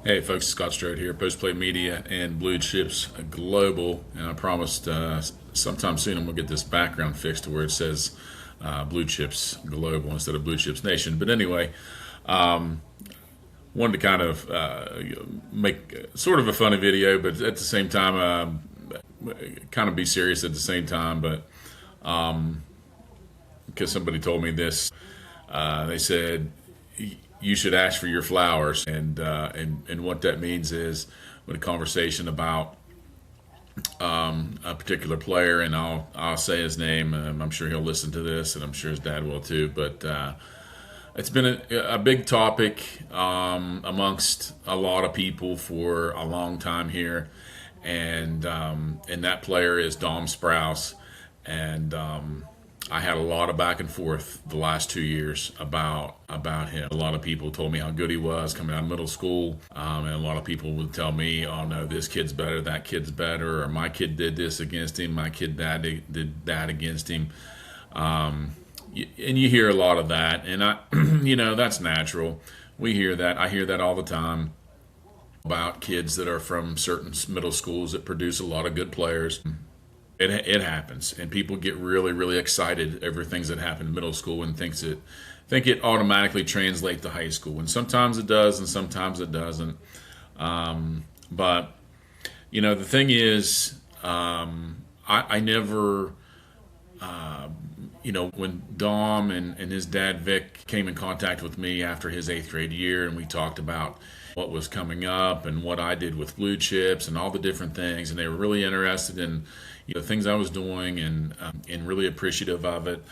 Hey folks, Scott Strode here, Post Play Media and Blue Chips Global, and I promised sometime soon I'm gonna get this background fixed to where it says Blue Chips Global instead of Blue Chips Nation. But anyway, wanted to kind of make sort of a funny video, but at the same time, kind of be serious at the same time. But because somebody told me this, they said you should ask for your flowers, and what that means is with a conversation about a particular player, and I'll say his name. I'm sure he'll listen to this, and I'm sure his dad will too. But it's been a big topic amongst a lot of people for a long time here, and that player is Dom Sprouse, and I had a lot of back and forth the last 2 years about him. A lot of people told me how good he was coming out of middle school, and a lot of people would tell me, "Oh no, this kid's better, that kid's better," or "My kid did this against him, my kid did that against him." And you hear a lot of that, and that's natural. We hear that. I hear that all the time about kids that are from certain middle schools that produce a lot of good players. It happens, and people get really, really excited over things that happen in middle school and think it automatically translates to high school. And sometimes it does, and sometimes it doesn't. But the thing is, I never, when Dom and his dad Vic came in contact with me after his 8th grade year, and we talked about what was coming up and what I did with Blue Chips and all the different things, and they were really interested in things I was doing, and really appreciative of it.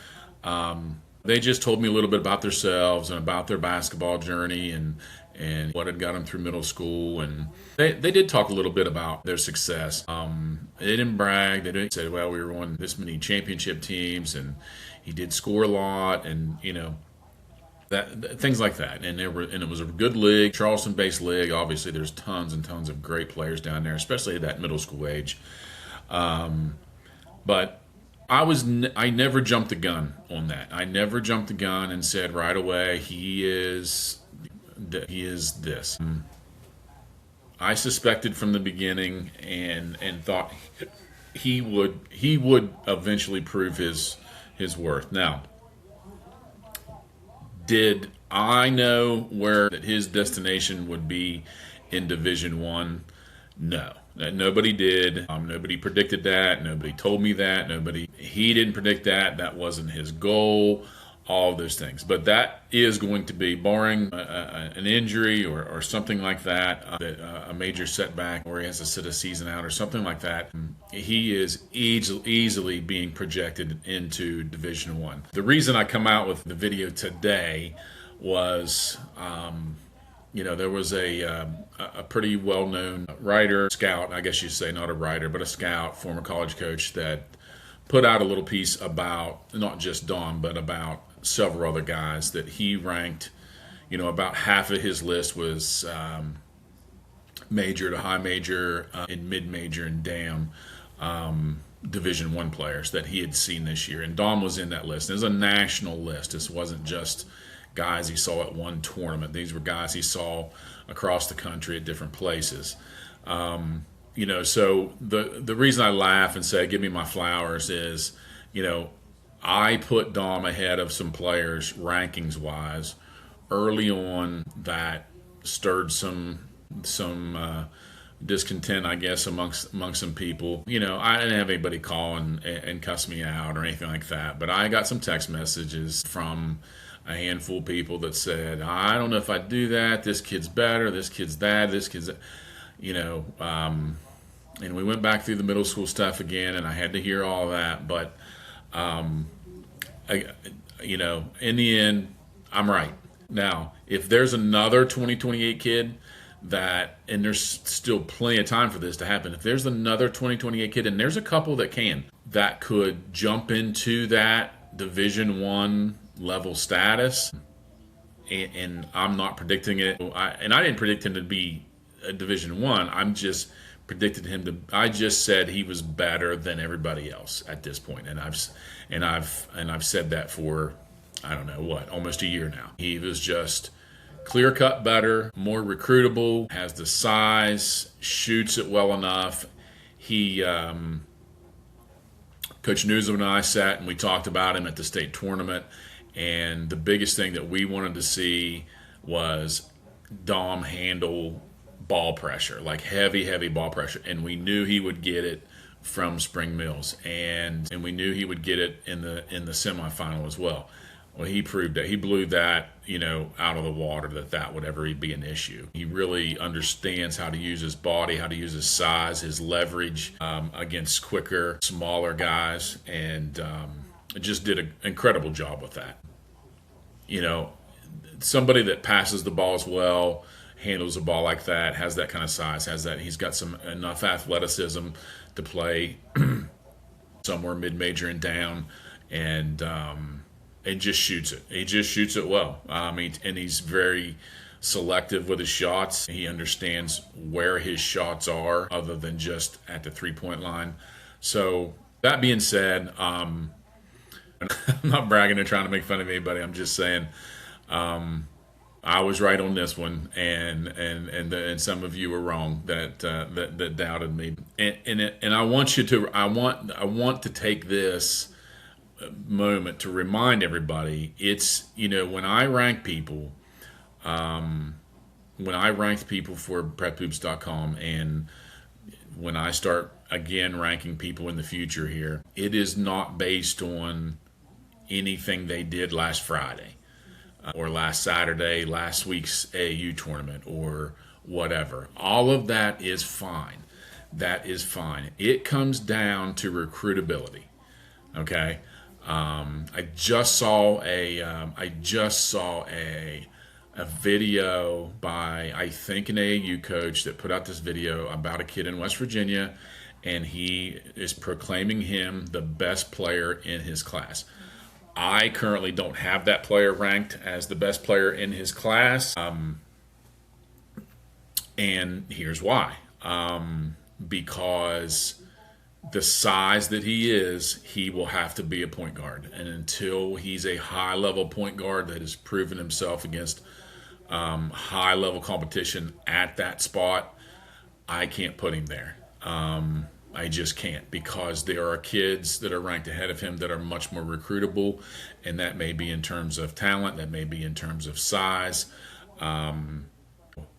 They just told me a little bit about themselves and about their basketball journey and what had got them through middle school, and they did talk a little bit about their success. They didn't brag. They didn't say, "Well, we were on this many championship teams, and he did score a lot," and things like that. And it was a good league, Charleston-based league. Obviously, there's tons and tons of great players down there, especially at that middle school age. But I never jumped the gun on that. I never jumped the gun and said right away he is this. I suspected from the beginning and thought he would eventually prove his worth. Now, did I know where that his destination would be in Division 1? No, nobody did. Nobody predicted that. Nobody told me that. He didn't predict that. That wasn't his goal. All those things. But that is going to be, barring an injury or something like that, a major setback, or he has to sit a season out or something like that, he is easily being projected into Division 1. The reason I come out with the video today was there was a pretty well-known writer, scout, I guess you'd say, not a writer, but a scout, former college coach, that put out a little piece about not just Don, but about several other guys that he ranked. About half of his list was major to high major, and mid-major and dam Division 1 players that he had seen this year. And Don was in that list. It was a national list. This wasn't just guys he saw at one tournament. These were guys he saw across the country at different places. So the reason I laugh and say "Give me my flowers" is, I put Dom ahead of some players rankings wise early on that stirred some discontent, I guess, amongst some people. I didn't have anybody call and cuss me out or anything like that, but I got some text messages from a handful of people that said, "I don't know if I do that. This kid's better. This kid's that. This kid's that." And we went back through the middle school stuff again, and I had to hear all that. But, in the end, I'm right. Now, if there's another 2028 kid and there's still plenty of time for this to happen, if there's another 2028 kid, and there's a couple that could jump into that Division 1 level status, and I'm not predicting it, and I didn't predict him to be a Division 1. I just said he was better than everybody else at this point, and I've said that for, I don't know what, almost a year now. He was just clear cut better, more recruitable, has the size, shoots it well enough. He, Coach Newsom and I sat and we talked about him at the state tournament. And the biggest thing that we wanted to see was Dom handle ball pressure, like heavy ball pressure. And we knew he would get it from Spring Mills, and we knew he would get it in the semifinal as well. Well, he proved that. He blew that, out of the water, that would ever be an issue. He really understands how to use his body, how to use his size, his leverage against quicker, smaller guys, and just did an incredible job with that. Somebody that passes the ball as well, handles the ball like that, has that kind of size, he's got enough athleticism to play somewhere mid-major and down, and just shoots it. He just shoots it well. And he's very selective with his shots. He understands where his shots are other than just at the three-point line. So that being said, I'm not bragging or trying to make fun of anybody. I'm just saying I was right on this one, and some of you were wrong that doubted me. And I want to take this moment to remind everybody. It's when I rank people, when I ranked people for prephoops.com, and when I start again ranking people in the future here, it is not based on anything they did last Friday or last Saturday, last week's AAU tournament, or whatever. All of that is fine. That is fine. It comes down to recruitability. Okay. I just saw a video by, I think, an AAU coach that put out this video about a kid in West Virginia, and he is proclaiming him the best player in his class. I currently don't have that player ranked as the best player in his class, and here's why. Because the size that he is, he will have to be a point guard. And until he's a high-level point guard that has proven himself against high-level competition at that spot, I can't put him there. I just can't, because there are kids that are ranked ahead of him that are much more recruitable, and that may be in terms of talent, that may be in terms of size. And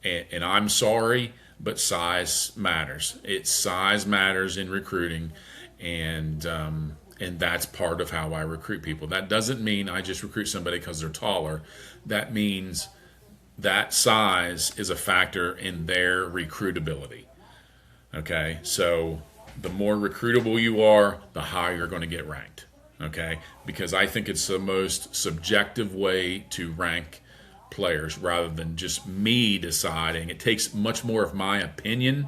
I'm sorry, but size matters. Size matters in recruiting, and that's part of how I recruit people. That doesn't mean I just recruit somebody because they're taller. That means that size is a factor in their recruitability. Okay, so the more recruitable you are, the higher you're going to get ranked. Okay, because I think it's the most subjective way to rank players rather than just me deciding. It takes much more of my opinion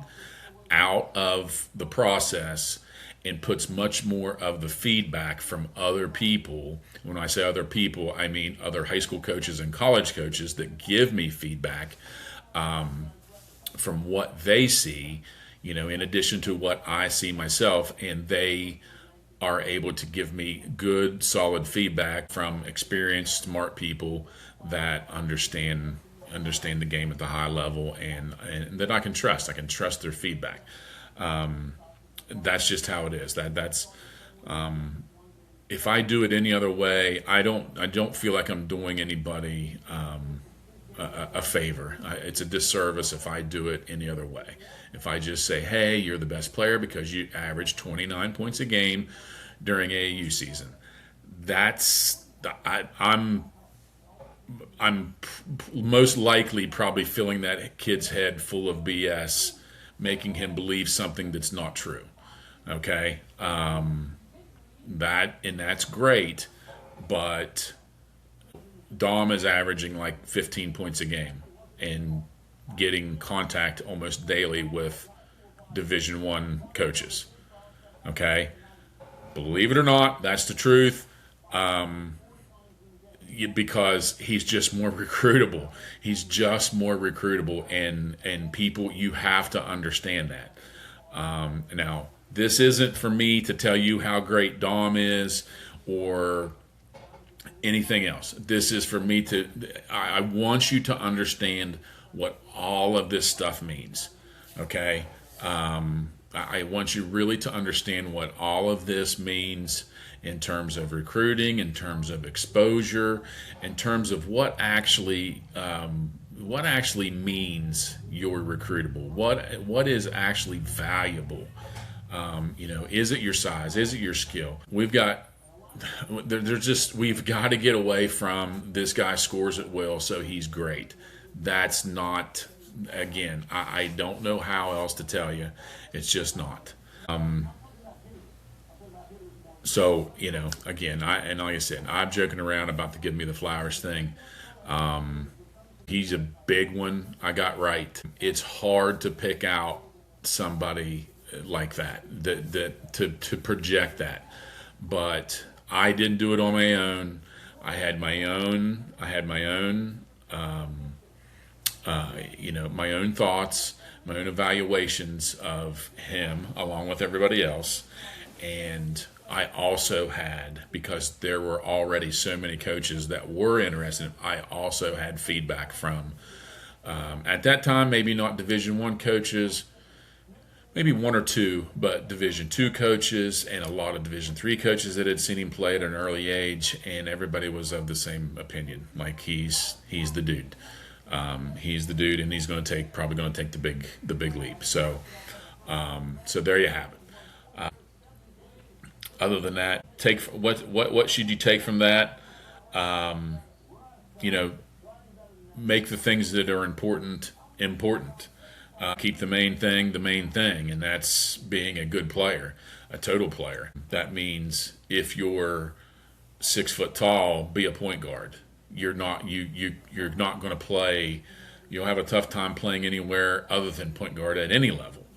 out of the process and puts much more of the feedback from other people. When I say other people, I mean other high school coaches and college coaches that give me feedback from what they see, in addition to what I see myself, and they are able to give me good, solid feedback from experienced, smart people that understand the game at the high level, and that I can trust. I can trust their feedback. That's just how it is. That's if I do it any other way, I don't feel like I'm doing anybody a favor. It's a disservice if I do it any other way. If I just say, hey, you're the best player because you average 29 points a game during AAU season, I'm most likely probably filling that kid's head full of BS, making him believe something that's not true. Okay, that's great, but Dom is averaging like 15 points a game and getting contact almost daily with Division I coaches. Okay, believe it or not, that's the truth. Because he's just more recruitable. He's just more recruitable, and people, you have to understand that. Now, this isn't for me to tell you how great Dom is, or anything else. This is for me to, I want you to understand what all of this stuff means. Okay? I want you really to understand what all of this means in terms of recruiting, in terms of exposure, in terms of what actually means you're recruitable. What is actually valuable? Is it your size? Is it your skill? We've got to get away from this guy scores at will, so he's great. That's not. Again, I don't know how else to tell you. It's just not. So again, like I said, I'm joking around about the "Give Me the Flowers" thing. He's a big one. I got right. It's hard to pick out somebody like that to project that, but I didn't do it on my own. I had my own. My own thoughts, my own evaluations of him, along with everybody else. And I also had, because there were already so many coaches that were interested, I also had feedback from, at that time, maybe not Division I coaches, maybe one or two, but Division II coaches and a lot of Division III coaches that had seen him play at an early age, and everybody was of the same opinion. Like he's the dude. He's the dude, and he's probably going to take the big leap. So there you have it. Other than that, take what should you take from that? Make the things that are important. Keep the main thing, and that's being a good player, a total player. That means if you're 6 foot tall, be a point guard. You're not going to play. You'll have a tough time playing anywhere other than point guard at any level.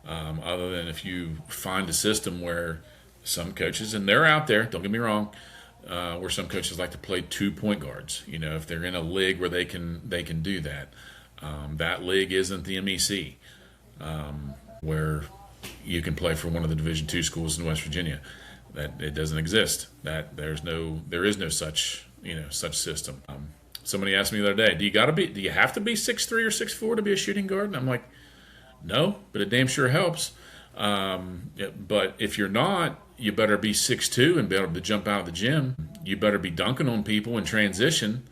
Other than if you find a system where some coaches, and they're out there, don't get me wrong, where some coaches like to play 2 point guards. If they're in a league where they can do that. That league isn't the MEC, where you can play for one of the Division II schools in West Virginia. That it doesn't exist. That there is no such system. Somebody asked me the other day, do you have to be 6'3" or 6'4" to be a shooting guard? And I'm like, no, but it damn sure helps. But if you're not, you better be 6'2" and be able to jump out of the gym. You better be dunking on people in transition.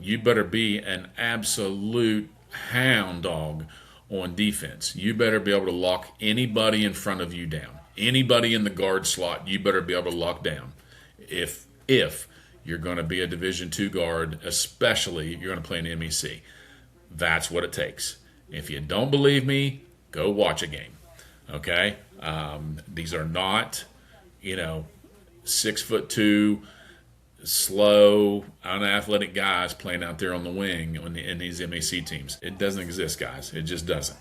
You better be an absolute hound dog on defense. You better be able to lock anybody in front of you down. Anybody in the guard slot, you better be able to lock down. If you're going to be a Division II guard, especially if you're going to play an MEC. That's what it takes. If you don't believe me, go watch a game. Okay? These are not, 6'2", slow, unathletic guys playing out there on the wing in these MEC teams. It doesn't exist, guys. It just doesn't.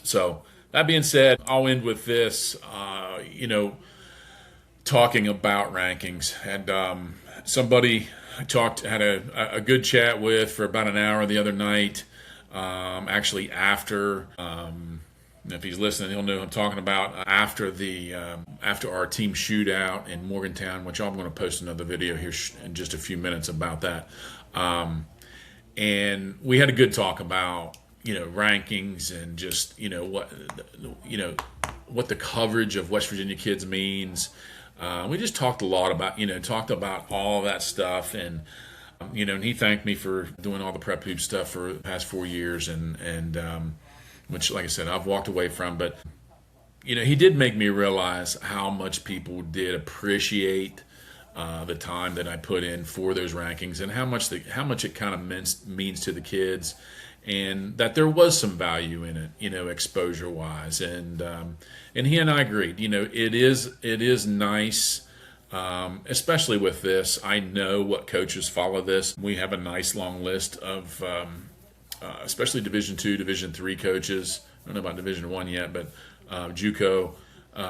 So, that being said, I'll end with this, talking about rankings. And somebody I had a good chat with for about an hour the other night, actually after, if he's listening, he'll know who I'm talking about, after our team shootout in Morgantown, which I'm going to post another video here in just a few minutes about that. And we had a good talk about, rankings and just, what the coverage of West Virginia kids means. We just talked a lot about all that stuff, and and he thanked me for doing all the prep hoop stuff for the past 4 years, and which, like I said, I've walked away from. But he did make me realize how much people did appreciate the time that I put in for those rankings, and how much it kind of means to the kids, and that there was some value in it, exposure wise. And he and I agreed. It is nice, especially with this. I know what coaches follow this. We have a nice long list of, especially Division II, Division III coaches. I don't know about Division I yet, but JUCO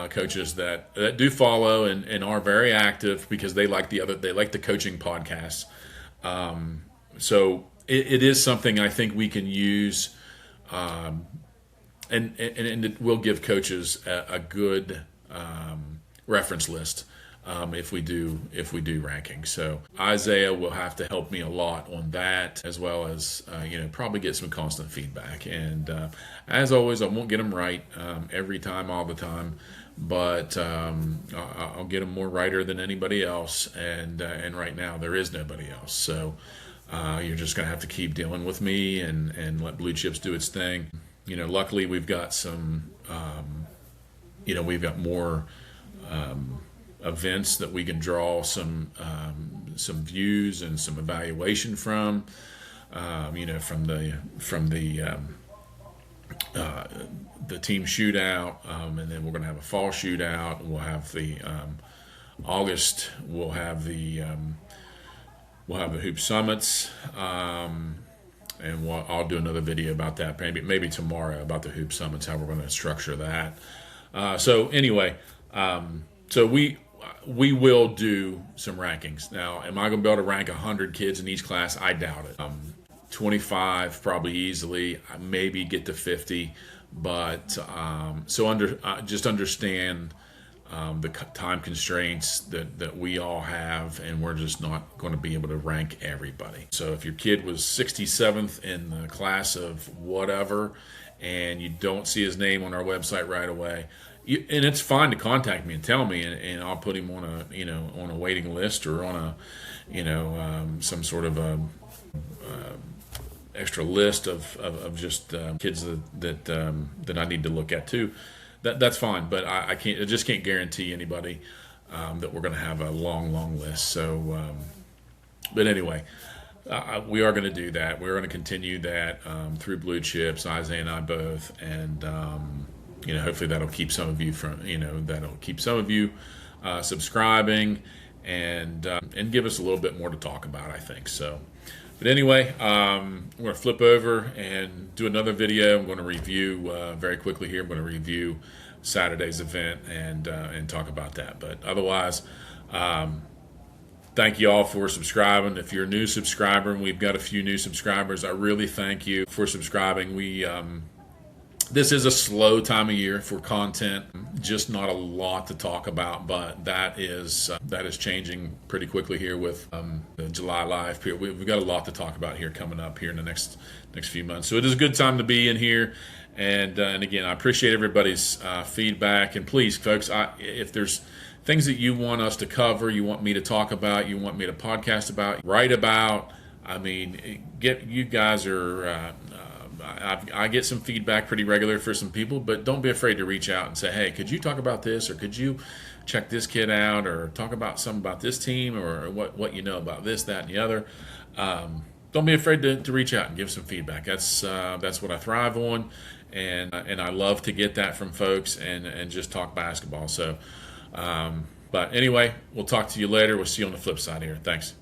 coaches that do follow and are very active because they like the coaching podcasts. So it is something I think we can use, and it will give coaches a good reference list if we do rankings. So Isaiah will have to help me a lot on that, as well as probably get some constant feedback. And as always, I won't get them right every time, all the time, but I'll get them more righter than anybody else. And right now there is nobody else. So you're just going to have to keep dealing with me and let Blue Chips do its thing. Luckily we've got some, we've got more events that we can draw some views and some evaluation from. From the team shootout, and then we're going to have a fall shootout. We'll have the August. We'll have the hoop summits, and I'll do another video about that. Maybe tomorrow about the hoop summits, how we're going to structure that. So anyway, so we will do some rankings. Now, am I going to be able to rank 100 kids in each class? I doubt it. 25 probably easily, maybe get to 50, but just understand the time constraints that we all have, and we're just not going to be able to rank everybody. So if your kid was 67th in the class of whatever, and you don't see his name on our website right away, and it's fine to contact me and tell me, and I'll put him on a waiting list, or on some sort of a extra list of just kids that I need to look at too. That's fine, but I just can't guarantee anybody that we're going to have a long list. So, but anyway, we are going to do that. We're going to continue that through Blue Chips, Isaiah and I both, and hopefully that'll keep some of you subscribing, and give us a little bit more to talk about, I think so. But anyway, I'm going to flip over and do another video. I'm going to review very quickly here. I'm going to review Saturday's event and talk about that. But otherwise, thank you all for subscribing. If you're a new subscriber, and we've got a few new subscribers, I really thank you for subscribing. This is a slow time of year for content, just not a lot to talk about, but that is changing pretty quickly here with the July Live period. We've got a lot to talk about here coming up here in the next few months. So it is a good time to be in here, and again, I appreciate everybody's feedback. And please, folks, if there's things that you want us to cover, you want me to talk about, you want me to podcast about, write about, you guys are. I get some feedback pretty regular for some people, but don't be afraid to reach out and say, hey, could you talk about this, or could you check this kid out, or talk about something about this team, or what you know about this, that, and the other. Don't be afraid to reach out and give some feedback. That's what I thrive on, and I love to get that from folks and just talk basketball. So, but anyway, we'll talk to you later. We'll see you on the flip side here. Thanks.